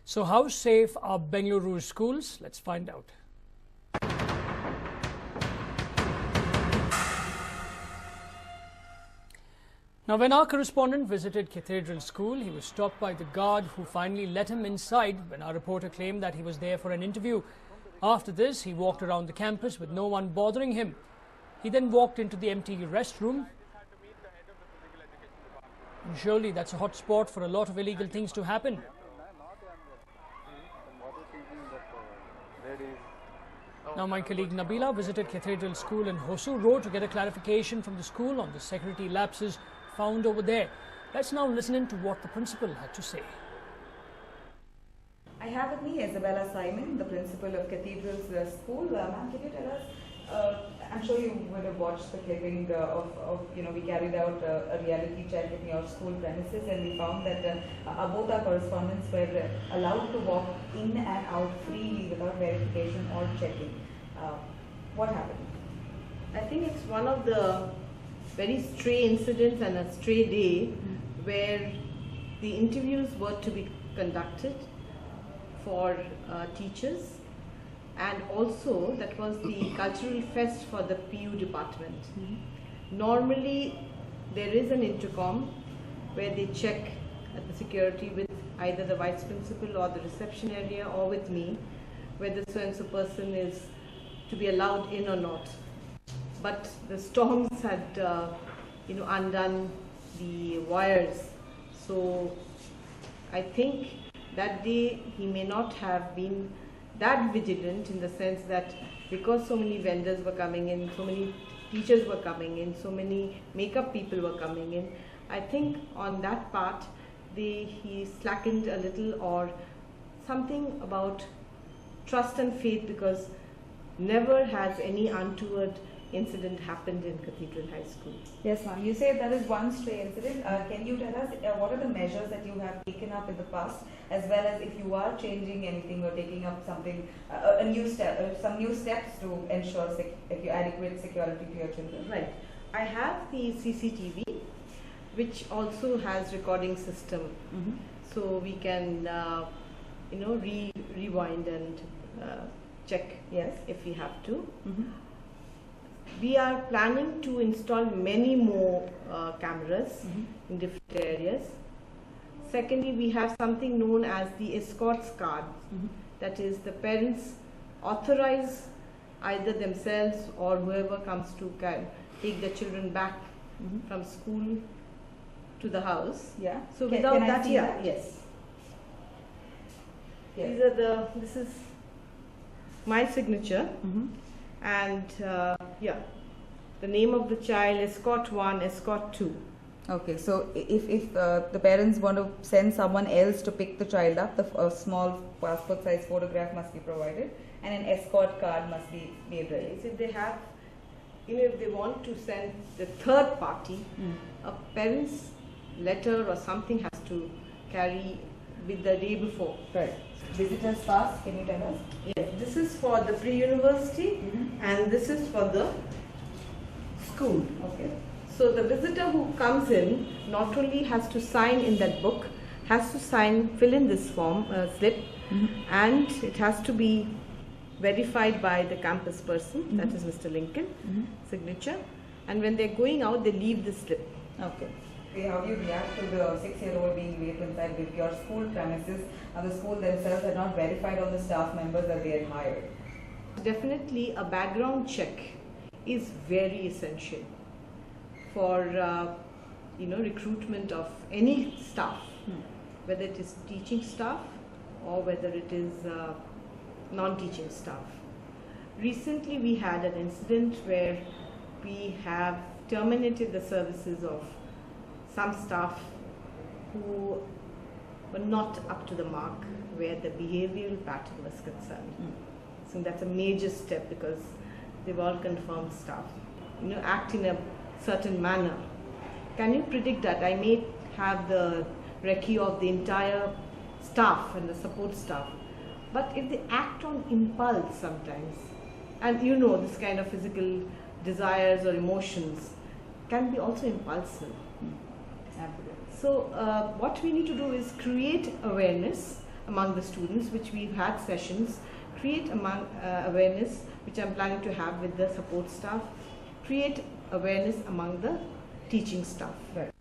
So how safe are Bengaluru schools? Let's find out. Now, when our correspondent visited Cathdral School, he was stopped by the guard who finally let him inside when our reporter claimed that he was there for an interview. After this, he walked around the campus with no one bothering him. He then walked into the empty restroom. And surely that's a hot spot for a lot of illegal things to happen. Now, my colleague Nabila visited Cathdral School in Hosur Road to get a clarification from the school on the security lapses found over there. Let's now listen in to what the principal had to say. I have with me Isabella Simon, the principal of Cathedral's school. Ma'am, can you tell us, I'm sure you would have watched the clipping we carried out a reality check in your school premises, and we found that both our correspondents were allowed to walk in and out freely without verification or checking. What happened? I think it's one of the very stray incidents and a stray day where the interviews were to be conducted for teachers, and also that was the cultural fest for the PU department. Normally there is an intercom where they check at the security with either the vice principal or the reception area or with me whether so and so person is to be allowed in or not. But the storms had undone the wires, so I think that day he may not have been that vigilant, in the sense that because so many vendors were coming in, so many teachers were coming in, so many makeup people were coming in, I think on that part he slackened a little, or something about trust and faith, because never has any untoward incident happened in Cathdral High School. Yes, ma'am. You say that is one stray incident. Can you tell us what are the measures that you have taken up in the past, as well as if you are changing anything or taking up something, some new steps to ensure adequate security to your children? Right. I have the CCTV, which also has recording system, so we can rewind and check, yes, if we have to. We are planning to install many more cameras in different areas. Secondly, we have something known as the escorts card. That is, the parents authorize either themselves or whoever comes to take the children back from school to the house. Yeah. So without can that, yes. These are this is my signature. And the name of the child, escort 1, escort 2. Okay, so if the parents want to send someone else to pick the child up, a small passport size photograph must be provided and an escort card must be made ready. So if they have, if they want to send the third party, a parent's letter or something has to carry with the day before. Right. Visitors pass, can you tell us? Yes, this is for the pre-university and this is for the school. Okay. So the visitor who comes in not only has to sign in that book, has to fill in this form, slip, and it has to be verified by the campus person, that is Mr. Lincoln, signature, and when they're going out, they leave the slip. Okay. How do you react to the 6-year-old being raped inside with your school premises, and the school themselves had not verified all the staff members that they had hired? Definitely a background check is very essential for recruitment of any staff, whether it is teaching staff or whether it is non-teaching staff. Recently we had an incident where we have terminated the services of some staff who were not up to the mark where the behavioral pattern was concerned. So that's a major step, because they've all confirmed staff. Act in a certain manner. Can you predict that? I may have the recce of the entire staff and the support staff, but if they act on impulse sometimes, and this kind of physical desires or emotions can be also impulsive. So what we need to do is create awareness among the students, which we've had sessions, create awareness, which I'm planning to have with the support staff, create awareness among the teaching staff. Right.